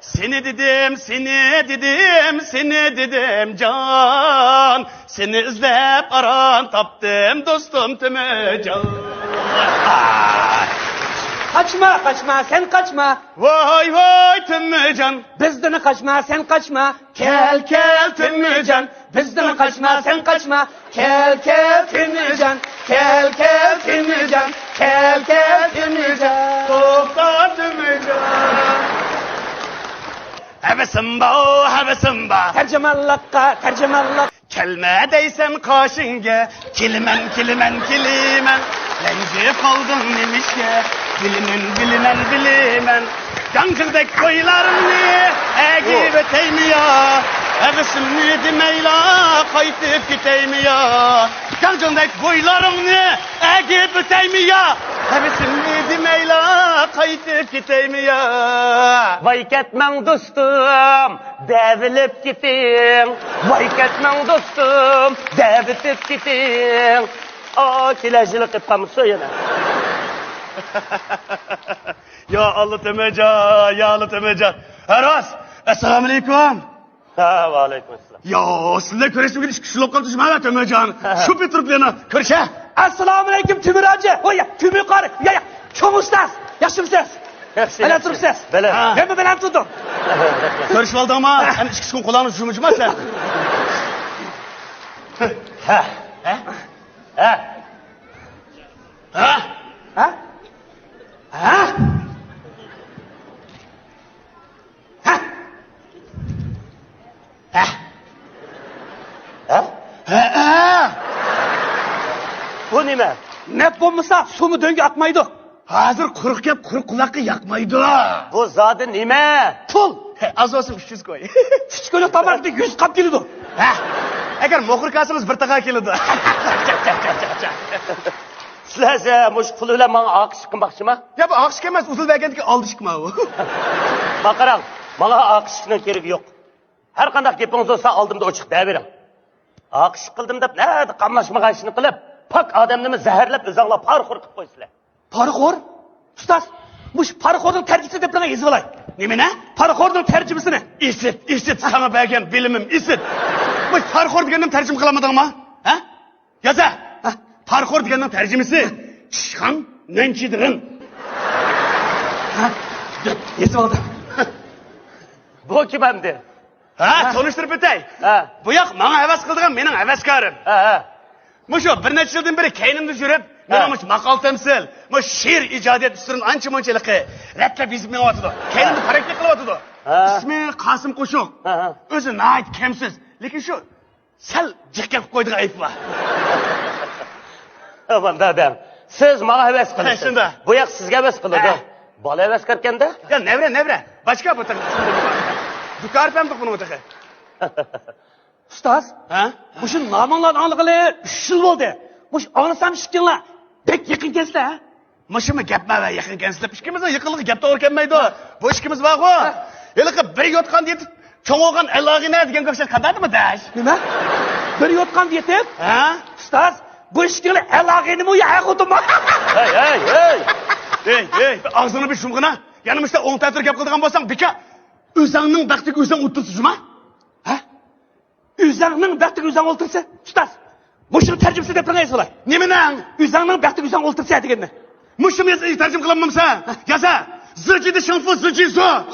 Seni dedim, seni dedim, seni dedim can. Seni izlep aran taptım dostum Tümücan. Kaçma kaçma sen kaçma. Vay vay Tümücan. Bizden kaçma sen kaçma. Kel kel Tümücan. Bizden kaçma sen kaçma. Kel kel Tümücan. Kel kel Tümücan. Kel kel Tümücan. Topla Tümücan. Hevesim ba. Tercümanlık. Kelme değsem kaşınge. Kilimen. Lenci kaldım demişke. Bilimen. Yankıldek koylarını egi ve teymiya. Hevesimni demeyla kaytıp giteymiya. Yankıldek koylarını egi ve teymiya. Hevesimni demeyla kaytıp giteymiya. Vay ketmen dostum, devilip gitin. Vay ketmen dostum, devilip gitin. Aa, kilajılık yapmamı söyle. Ya Allah Tümücan. Aras, assalamu alaikum. Ha, aleykümselam. Ya sizle görüşmek için şu lokal düşman Tümücan. Şu Petruklarına görüşe. Assalamu alaikum Tümür Hacı. Oya, Tümür karı. Ya, çok ustaz. Yaşımsız. Belen turupsuz. Belen. Ben mi belen tuttum? Görüşüp aldı ama hani iki gün kulağını şumucuma sen. Ha. Bu nime? Ne bombası? Su mu döngü atmaydı? Hazır kuruk yap, kuruk kulakı yakmaydı. Bu zaten nime? Tul. Az olsun 300 koy. Küçük öyle tabaktı 100 kap geliyordu. Eğer mokur kalsanız bir taka kilidi. Sizlerse muş puluyla bana akış çıkın mı? Ya bu akışık emez, usul vergendeki aldı çıkma o. Bakaran, bana akışının gereği yok. Her kandak gepiniz olsa aldım da o çık deyiverin. Akış kıldım da ne kamlaşma işini kılıp, pak adamını zehirlep özanla parkur kıp koysunlar. Parkur? Ustaz, muş parkurun tercihsi de bana yazı olay. Ne? Parkurun tercihsini. İsit sana belgen bilimim, isit. Bu parkur diyenin tercüm kılamadın mı? Ha? Yaza. Parkur diyenin tercümesi. Şan nenkidirin. Yesim oldu. Bu kim emdi? Tanıştırıp ötey. Ha. Bu yak bana heves kıldığım benim heveskarım. Muşu bir neçe yıldan beri keynimde jürüp, menamış makal temsil, muş şiir icat et üstünün ançı mançılıkı, rapla bizimle atıdı. Keynimde karakter kılıp atıdı. İsmi Kasım Koşuk. Özü nait kemsiz. Lekin şu, sel cekep koyduğu ayıp var. Aman dadam, siz bana heves kılırsınız. Şunda. Bu yak sizge heves kılırdı. Bala heves kırken de? Ya nevre. Başka bu takı. Dükar pemdik bunu bu takı. Ustaz, bu namanlar anlıqılı 3 yıl oldu. Bu anlasam şıkkınla pek yakın kesdi ha? Mışımı gepme ve yakın gençler. İşkimizin yıkılığı gepte orkenmeydi o. Bu işkimiz var o. Yılıkı bir yotkan diyetip, çoğun olgan elağına diyen kökşer kadardı mı daş? Nime? Bir yotkan diyetip? Ustaz, bu işkınla elağını mı yağı kutum bak? Hey, ağzını bir şumgına. Yanımızda 10 tatır gep kıldığın bolsan, bika, özanның baktık özan otursun cuma. Üzerinin baktık üzerine oltursa, ustaz. Muşun tercümesi de bana yazılay. Nemenan? Üzerinin baktık üzerine oltursa degenne. Muşum tercüm kılamamsa, yaza. Zıcıydı şanfı zıcıyı zo.